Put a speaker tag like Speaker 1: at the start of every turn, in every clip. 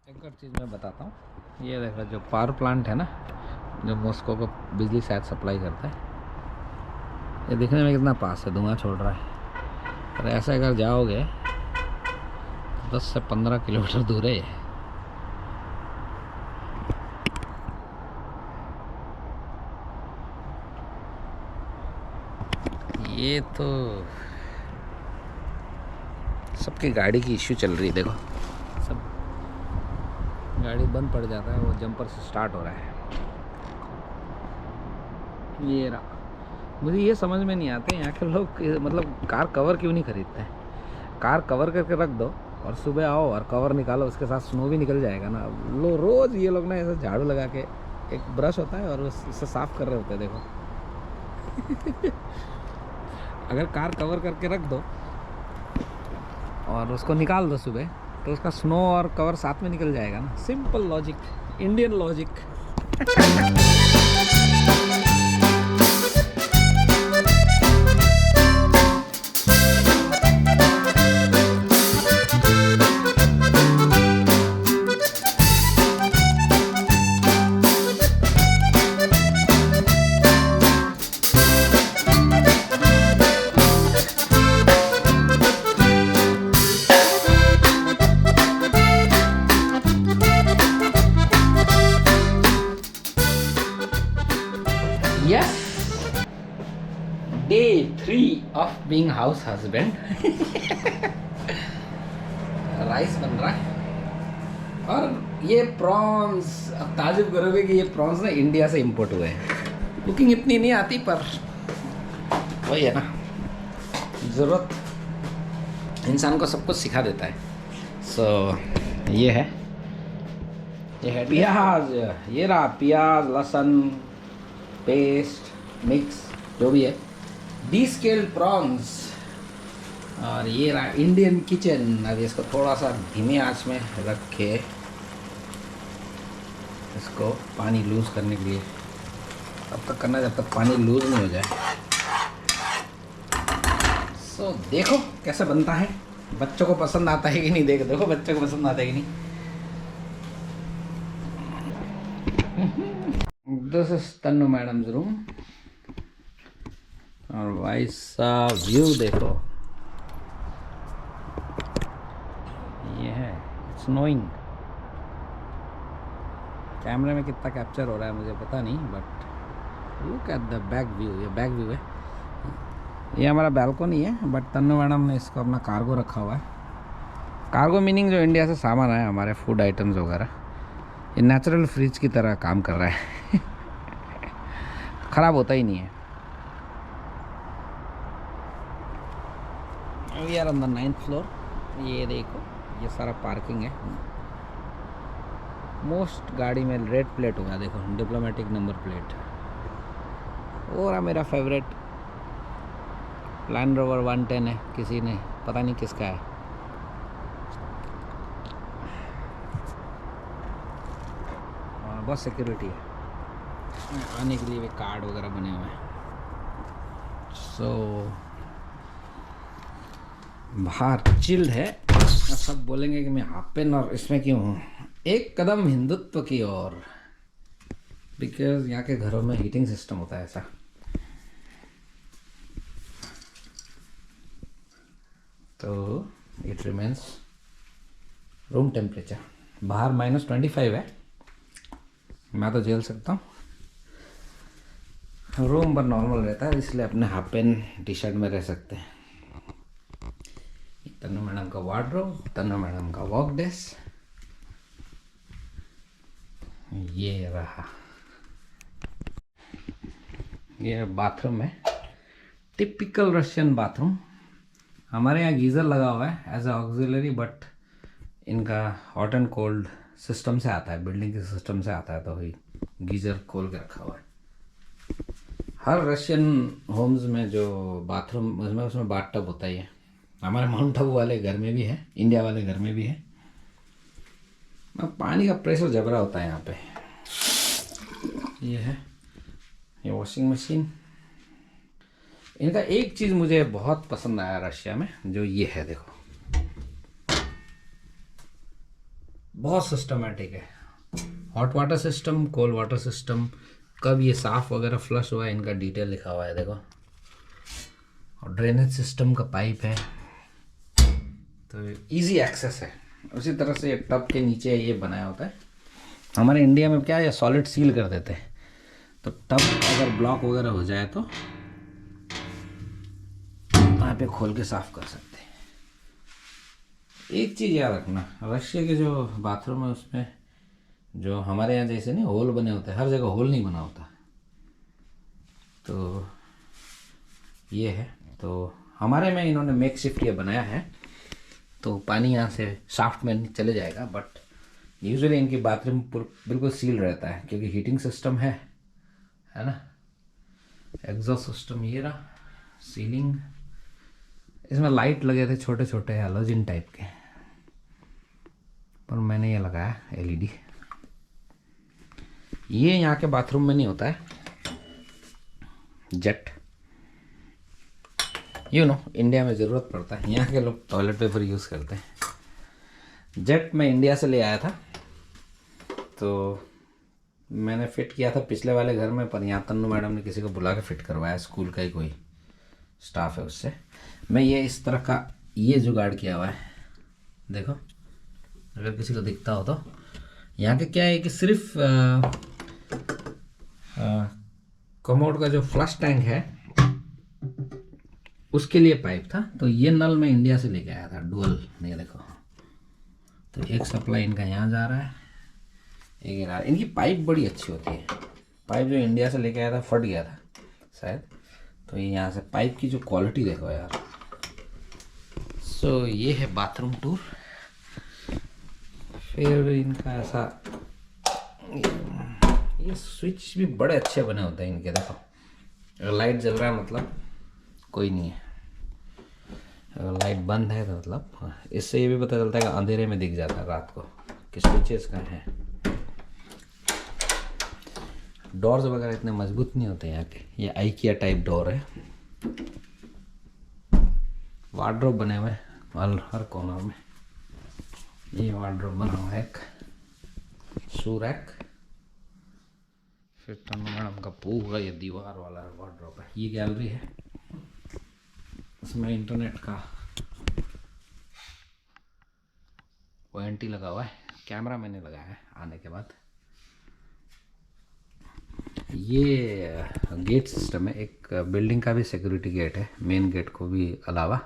Speaker 1: एक और चीज़ मैं बताता हूँ। ये देखो जो पावर प्लांट है ना, जो मॉस्को को बिजली शायद सप्लाई करता है, ये दिखने में कितना पास है, धुआं छोड़ रहा है। पर ऐसे अगर जाओगे 10 से 15 किलोमीटर दूर है ये। तो सबकी गाड़ी की इश्यू चल रही है, देखो सब गाड़ी बंद पड़ जाता है, वो जंपर से स्टार्ट हो रहा है। ये रहा। मुझे ये समझ में नहीं आते यहाँ के लोग, मतलब कार कवर क्यों नहीं खरीदते हैं। कार कवर करके रख दो और सुबह आओ और कवर निकालो, उसके साथ स्नो भी निकल जाएगा ना। रोज़ ये लोग ना ऐसे झाड़ू लगा के, एक ब्रश होता है और उससे साफ़ कर रहे होते हैं, देखो। अगर कार कवर करके रख दो और उसको निकाल दो सुबह, तो उसका स्नो और कवर साथ में निकल जाएगा ना। Simple logic, Indian logic. Yes, day 3 of being house husband. Rice बन रहा है और ये प्रॉन्स, अब ताजुब करोगे कि ये प्रॉन्स ना इंडिया से इंपोर्ट हुए हैं। कुकिंग इतनी नहीं आती, पर वही है ना, ज़रूरत इंसान को सब कुछ सिखा देता है। सो ये है प्याज, ये रहा प्याज, लहसुन पेस्ट मिक्स, जो भी है, डीस्केल्ड प्रॉन्स। और ये रहा इंडियन किचन। अब इसको थोड़ा सा धीमी आंच में रख के इसको पानी लूज़ करने के लिए तब तक करना जब तक पानी लूज़ नहीं हो जाए। सो देखो कैसे बनता है, बच्चों को पसंद आता है कि नहीं। देखो बच्चों को पसंद आता है कि नहीं। This is Tannu madam's room और वैसा व्यू देखो, ये है स्नोइंग। कैमरे में कितना कैप्चर हो रहा है मुझे पता नहीं, but look at the back view. ये बैक व्यू है, ये हमारा बैल्कनी है, बट तन्नू मैडम ने इसको अपना कार्गो रखा हुआ है। कार्गो मीनिंग जो इंडिया से सामान आया, हमारे फूड आइटम्स वगैरह, ये नेचुरल फ्रिज की तरह काम कर रहा है। ख़राब होता ही नहीं है। We are on the 9th floor. ये देखो, ये सारा पार्किंग है। मोस्ट गाड़ी में रेड प्लेट होगा, देखो डिप्लोमेटिक नंबर प्लेट। और मेरा फेवरेट लैंड रोवर 110 है, किसी ने पता नहीं किसका है। और बहुत सिक्योरिटी है, आने के लिए भी कार्ड वगैरह बने हुए हैं। सो बाहर चिल्ड है। सब बोलेंगे कि मैं हाफ पेन और इसमें क्यों हूँ। एक कदम हिंदुत्व की ओर, बिकॉज यहाँ के घरों में हीटिंग सिस्टम होता है ऐसा। तो इट रिमेन्स रूम टेम्परेचर। बाहर -25 है, मैं तो झेल सकता हूँ। रूम पर नॉर्मल रहता है, इसलिए अपने हाफ पेन टी शर्ट में रह सकते हैं। तन्नू मैडम का वार्डरोब, तन्नू मैडम का वॉक डेस्क, ये रहा। ये बाथरूम है, टिपिकल रशियन बाथरूम। हमारे यहाँ गीज़र लगा हुआ है एज ए ऑक्सिलरी, बट इनका हॉट एंड कोल्ड सिस्टम से आता है, बिल्डिंग के सिस्टम से आता है, तो वही गीज़र खोल के रखा हुआ है। हर रशियन होम्स में जो बाथरूम उसमें बाथ टब होता ही है। हमारे माउंट आबू वाले घर में भी है, इंडिया वाले घर में भी है। पानी का प्रेशर जबरा होता है यहाँ पे। ये है, ये वॉशिंग मशीन। इनका एक चीज़ मुझे बहुत पसंद आया रशिया में, जो ये है, देखो बहुत सिस्टमेटिक है। Hot water system, cold water system, कब ये साफ़ वगैरह फ्लश हुआ है इनका डिटेल लिखा हुआ है देखो। और ड्रेनेज सिस्टम का पाइप है, तो इजी एक्सेस है। उसी तरह से एक टब के नीचे ये बनाया होता है। हमारे इंडिया में क्या है, सॉलिड सील कर देते हैं, तो टब अगर ब्लॉक वगैरह हो जाए तो वहाँ पे खोल के साफ़ कर सकते हैं। एक चीज़ याद रखना, रशिया के जो बाथरूम है उसमें जो हमारे यहाँ जैसे नहीं होल बने होते हैं, हर जगह होल नहीं बना होता। तो ये है, तो हमारे में इन्होंने मेक शिफ्ट ये बनाया है, तो पानी यहाँ से शाफ्ट में चले जाएगा। बट यूजुअली इनकी बाथरूम बिल्कुल सील रहता है, क्योंकि हीटिंग सिस्टम है ना। एग्जॉस्ट सिस्टम ये रहा, सीलिंग, इसमें लाइट लगे थे छोटे छोटे हैलोजन टाइप के, पर मैंने ये लगाया एलईडी। ये यहाँ के बाथरूम में नहीं होता है जेट, इंडिया में ज़रूरत पड़ता है, यहाँ के लोग टॉयलेट पेपर यूज़ करते हैं। जेट मैं इंडिया से ले आया था, तो मैंने फ़िट किया था पिछले वाले घर में, पर यहाँ तन्नू मैडम ने किसी को बुला के फ़िट करवाया, स्कूल का ही कोई स्टाफ है उससे। मैं ये इस तरह का ये जुगाड़ किया हुआ है, देखो अगर किसी को दिखता हो तो। यहाँ के क्या है कि सिर्फ कमोड का जो फ्लश टैंक है उसके लिए पाइप था, तो ये नल मैं इंडिया से लेके आया था डुअल, ये देखो। तो एक सप्लाई इनका यहाँ जा रहा है, एक रहा। इनकी पाइप बड़ी अच्छी होती है। पाइप जो इंडिया से लेके आया था फट गया था शायद, तो ये यहाँ से पाइप की जो क्वालिटी देखो यार। सो ये है बाथरूम टूर। फिर इनका ऐसा ये स्विच भी बड़े अच्छे बने होते हैं इनके, देखो अगर लाइट जल रहा है मतलब कोई नहीं है, अगर लाइट बंद है तो मतलब इससे ये भी पता चलता है कि अंधेरे में दिख जाता है रात को कि स्विचेस कहाँ हैं। डोर्स वगैरह इतने मजबूत नहीं होते यहाँ के, ये आइकिया टाइप डोर है। वार्डरोब बने हुए हर कॉर्नर में, ये वार्डरोब बना हुआ है, एक शू रैक। फिर तन्नू मैडम का पूरा ये दीवार वाला वार्डरोब है। ये गैलरी है, उसमें इंटरनेट का वारंटी लगा हुआ है। कैमरा मैंने लगाया है आने के बाद। ये गेट सिस्टम है, एक बिल्डिंग का भी सिक्योरिटी गेट है, मेन गेट को भी अलावा।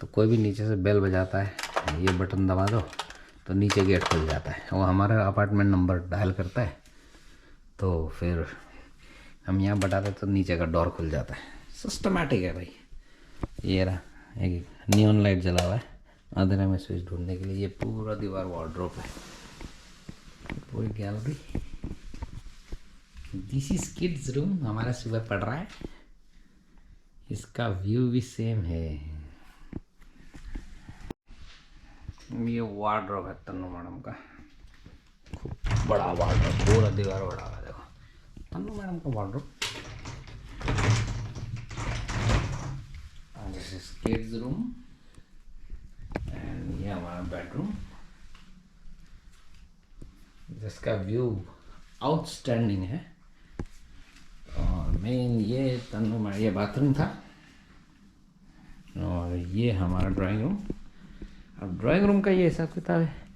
Speaker 1: तो कोई भी नीचे से बेल बजाता है, ये बटन दबा दो तो नीचे गेट खुल जाता है। वो हमारा अपार्टमेंट नंबर डायल करता है, तो फिर हम यहाँ बटाते तो नीचे का डोर खुल जाता है। सिस्टमैटिक है भाई। ये रहा एक नियॉन लाइट जला हुआ है अंधेरे में स्विच ढूंढने के लिए। ये पूरा दीवार वार्डरोब है, पूरी gallery. This is kids room, हमारा सुबह पढ़ रहा है, इसका व्यू भी सेम है। ये वार्डरोब है तन्नू मैडम का, खूब बड़ा वार्डरोब, पूरा दीवार बड़ा है। देखो तन्नू मैडम का wardrobe. This is kids room and ये हमारा बेडरूम, जिसका व्यू आउटस्टैंडिंग है। और मेन ये तन्नू मैडम, ये बाथरूम था, और ये हमारा ड्राइंग रूम। अब ड्राइंग रूम का ये हिसाब किताब है।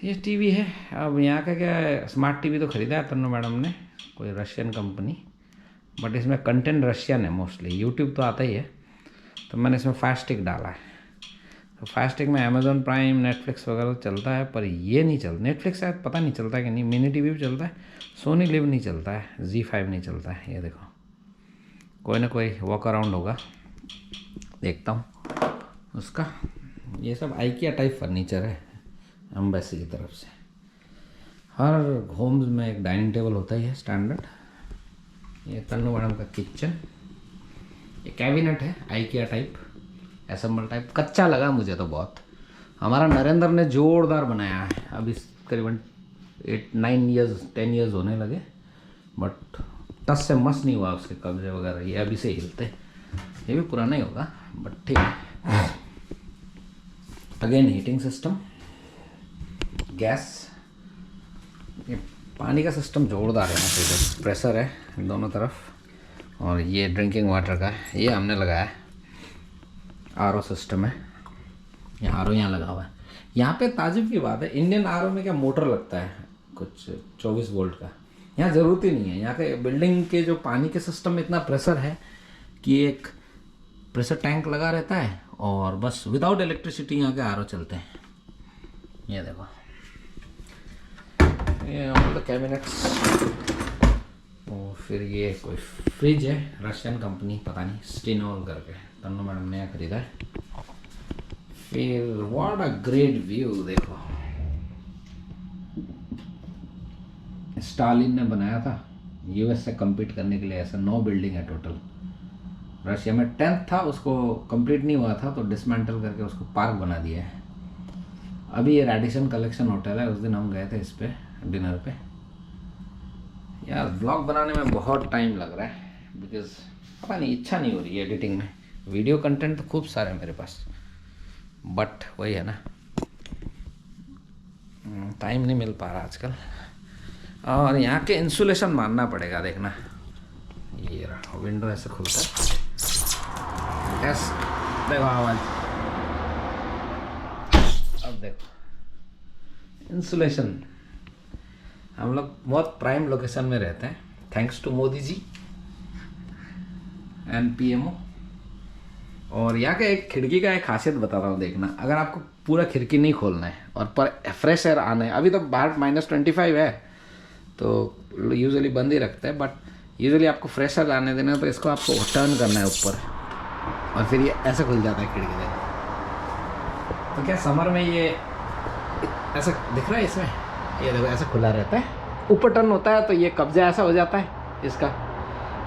Speaker 1: ये टीवी है। अब यहाँ का क्या है, स्मार्ट टीवी तो ख़रीदा है तन्नू मैडम ने, कोई रशियन कंपनी, बट इसमें कंटेंट रशियन है मोस्टली। यूट्यूब तो आता ही है, तो मैंने इसमें फास्टिक डाला है। तो फास्टिक में अमेज़ॉन प्राइम, नेटफ्लिक्स वगैरह चलता है, पर ये नहीं चलता। नेटफ्लिक्स शायद पता नहीं चलता कि नहीं, मिनी टीवी भी चलता है, सोनी लिव नहीं चलता है, Z5 नहीं चलता है। ये देखो कोई ना कोई वॉक अराउंड होगा, देखता हूँ उसका। ये सब आइकिया टाइप फर्नीचर है एम्बेसी की तरफ से। हर होम्स में एक डाइनिंग टेबल होता ही है स्टैंडर्ड। ये तन्नू मैडम का किचन, ये कैबिनेट है आइकिया टाइप, एसेंबल टाइप। कच्चा लगा मुझे तो बहुत। हमारा नरेंद्र ने जोरदार बनाया है, अब इस करीबन 10 ईयर्स होने लगे, बट टस से मस नहीं हुआ उसके कब्जे वगैरह, ये अभी से हिलते। ये भी पुराना ही होगा बट ठीक है। अगेन हीटिंग सिस्टम, गैस, ये पानी का सिस्टम जोरदार है, यहाँ पे प्रेशर है दोनों तरफ, और ये ड्रिंकिंग वाटर का है, ये हमने लगाया है। आरओ सिस्टम है, ये आरओ यहाँ लगा हुआ है। यहाँ पे ताजुब की बात है, इंडियन आरओ में क्या मोटर लगता है कुछ 24 वोल्ट का, यहाँ ज़रूरत ही नहीं है। यहाँ के बिल्डिंग के जो पानी के सिस्टम में इतना प्रेशर है कि एक प्रेशर टैंक लगा रहता है और बस विदाउट इलेक्ट्रिसिटी यहाँ के आरओ चलते हैं। ये देखो, ये मतलब कैबिनेट्स, और फिर ये कोई फ्रिज है, रशियन कंपनी, पता नहीं, स्टिनोल करके, तन्नू मैडम ने खरीदा है। फिर व्हाट अ ग्रेट व्यू, देखो स्टालिन ने बनाया था यूएस से compete करने के लिए, ऐसा 9 बिल्डिंग है टोटल। रशिया में 10th था, उसको कंप्लीट नहीं हुआ था तो डिसमेंटल करके उसको पार्क बना दिया है। अभी ये रेडिसन कलेक्शन होटल है, उस दिन हम गए थे इस पे डिनर पे। यार ब्लॉग बनाने में बहुत टाइम लग रहा है, बिकॉज पता नहीं, इच्छा नहीं हो रही है एडिटिंग में। वीडियो कंटेंट तो खूब सारे हैं मेरे पास, बट वही है ना, टाइम नहीं मिल पा रहा आजकल। और यहाँ के इंसुलेशन मानना पड़ेगा, देखना ये रहा, विंडो ऐसे खुलता है, यस देखो आवाज, अब देखो इंसुलेशन। हम लोग बहुत प्राइम लोकेशन में रहते हैं, thanks to Modi ji and PMO. और यहाँ का एक खिड़की का एक खासियत बता रहा हूँ, देखना, अगर आपको पूरा खिड़की नहीं खोलना है और पर फ्रेश एयर आना है, अभी तो बाहर -25 है तो यूजुअली बंद ही रखते हैं, बट यूजुअली आपको फ्रेश एयर आने देना है तो इसको आपको टर्न करना है ऊपर, और फिर ये ऐसे खुल जाता है खिड़की से। तो क्या समर में ये ऐसा दिख रहा है इसमें, ये देखो ऐसा खुला रहता है, ऊपर टर्न होता है तो ये कब्जा ऐसा हो जाता है इसका,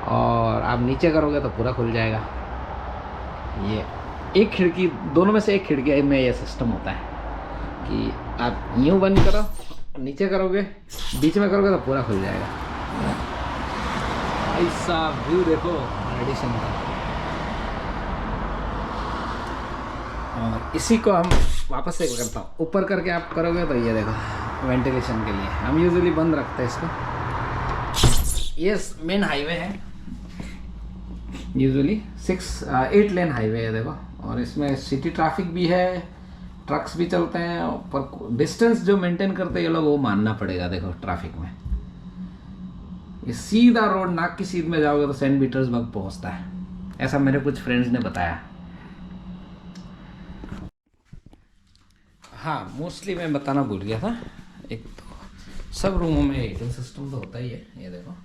Speaker 1: और आप नीचे करोगे तो पूरा खुल जाएगा। ये एक खिड़की, दोनों में से एक खिड़की में ये सिस्टम होता है कि आप यूँ बंद करो, नीचे करोगे, बीच में करोगे तो पूरा खुल जाएगा। ऐसा व्यू देखो एडिशन का। और इसी को हम वापस से करता हूँ, ऊपर करके आप करोगे तो ये देखो वेंटिलेशन के लिए हम यूजुअली बंद रखते हैं इसको। ये मेन हाईवे है, यूजुअली 8 लेन हाईवे है देखो, और इसमें सिटी ट्रैफिक भी है, ट्रक्स भी चलते हैं, पर डिस्टेंस जो मेंटेन करते हैं ये लोग, वो मानना पड़ेगा। देखो ट्रैफिक में ये सीधा रोड, नाक की सीध में जाओगे तो सेंट पीटर्सबर्ग पहुंचता है, ऐसा मेरे कुछ फ्रेंड्स ने बताया। हाँ, मोस्टली मैं बताना भूल गया था, एक तो सब रूमों में हीटिंग सिस्टम तो होता ही है, ये देखो,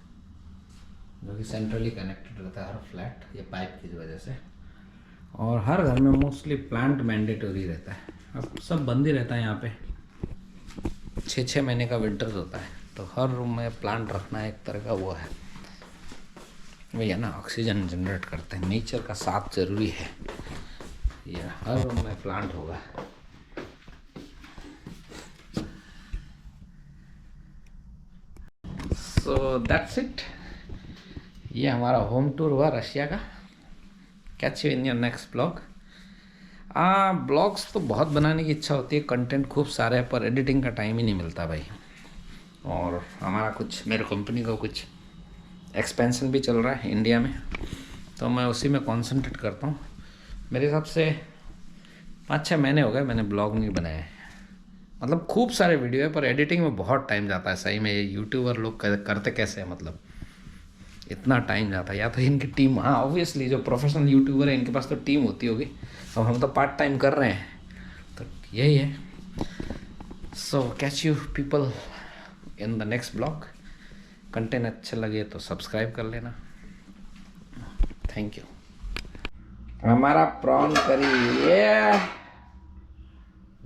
Speaker 1: जो कि सेंट्रली कनेक्टेड रहता है हर फ्लैट, ये पाइप की वजह से। और हर घर में मोस्टली प्लांट मैंडेटरी रहता है, अब सब बंद ही रहता है यहाँ पे, 6 महीने का विंटर्स होता है, तो हर रूम में प्लांट रखना एक तरह का वो है, वही है ना, ऑक्सीजन जनरेट करते हैं, नेचर का साथ जरूरी है, ये हर रूम में प्लांट होगा। सो दैट्स इट, ये हमारा होम टूर हुआ रशिया का। Catch you in your next blog. Blogs तो बहुत बनाने की इच्छा होती है, कंटेंट खूब सारे हैं, पर एडिटिंग का टाइम ही नहीं मिलता भाई। और हमारा कुछ, मेरे कंपनी का कुछ एक्सपेंशन भी चल रहा है इंडिया में, तो मैं उसी में कंसंट्रेट करता हूँ। मेरे हिसाब से 5-6 महीने हो गए मैंने ब्लॉग नहीं बनाया है, मतलब खूब सारे वीडियो है, पर एडिटिंग में बहुत टाइम जाता है। सही में ये यूट्यूबर लोग करते कैसे हैं, मतलब इतना टाइम जाता है, या तो इनकी टीम, हाँ ऑब्वियसली जो प्रोफेशनल यूट्यूबर है इनके पास तो टीम होती होगी, अब हम तो पार्ट टाइम कर रहे हैं, तो यही है। सो catch you people in the next blog. Content अच्छे लगे तो सब्सक्राइब कर लेना, थैंक यू। हमारा प्रॉन करी ये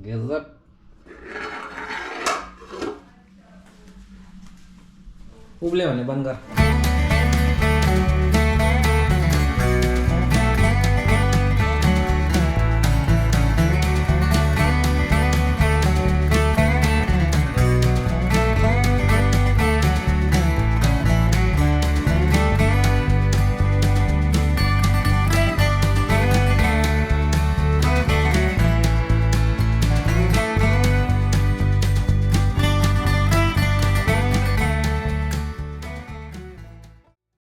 Speaker 1: गजब, उबले होने बंद कर।